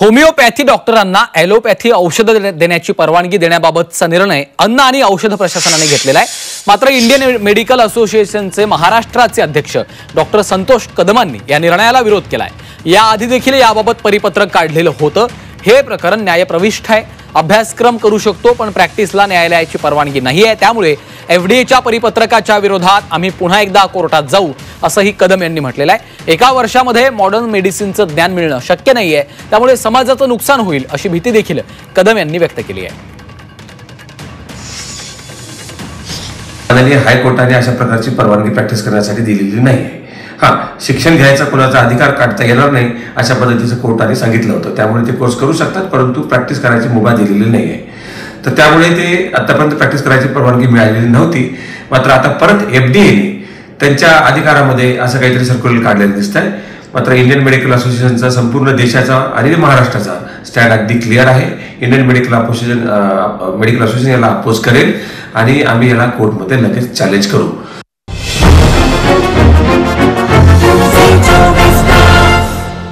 Homeopathy डॉक्टरांना allopathy औषधं देण्याची परवानगी देण्याबाबतचा निर्णय अन्न आणि औषध प्रशासनाने घेतलेला आहे। मात्र इंडियन मेडिकल असोसिएशनचे महाराष्ट्राचे अध्यक्ष डॉक्टर संतोष कदमांनी या निर्णयाला विरोध केलाय। याआधी देखील याबाबत परिपत्रक काढलेलं होतं। हे प्रकरण न्यायप्रविष्ठ आहे, अभ्यासक्रम करू शकतो पण प्रॅक्टिसला न्यायालयाची परवानगी नाही आहे। त्यामुळे एफडीएच्या परिपत्रकाच्या विरोधात आम्ही पुन्हा एकदा कोर्टात जाऊ असंही कदम यांनी म्हटलेलं आहे। एका वर्षामध्ये मॉडर्न मेडिसिनचं ज्ञान मिळणं शक्य नाहीये, त्यामुळे समाजाचं नुकसान होईल अशी भीती देखील कदम यांनी व्यक्त केली आहे। हायकोर्टाने अशा प्रकारची परवानगी प्रॅक्टिस करण्यासाठी दिलेली नाही। शिक्षण घ्यायचा कोणाचा अधिकार काढता येणार नाही अशा पद्धतीचं कोर्टाने सांगितलं होतं। त्यामुळे ते कोर्स करू शकतात, परंतु प्रॅक्टिस करायची मुभा दिलेली नाहीये। तर त्यामुळे ते आतापर्यंत प्रॅक्टिस करायची परवानगी मिळालेली नव्हती। मात्र आता परत एफडीएने त्यांच्या अधिकारामध्ये असं काहीतरी सर्क्युलर काढलेलं दिसतंय। मात्र इंडियन मेडिकल असोसिएशनचा संपूर्ण देशाचा आणि महाराष्ट्राचा स्टँड अगदी क्लिअर आहे। इंडियन मेडिकल असोसिएशन याला अपोज करेल आणि आम्ही याला कोर्टमध्ये लगेच चॅलेंज करू।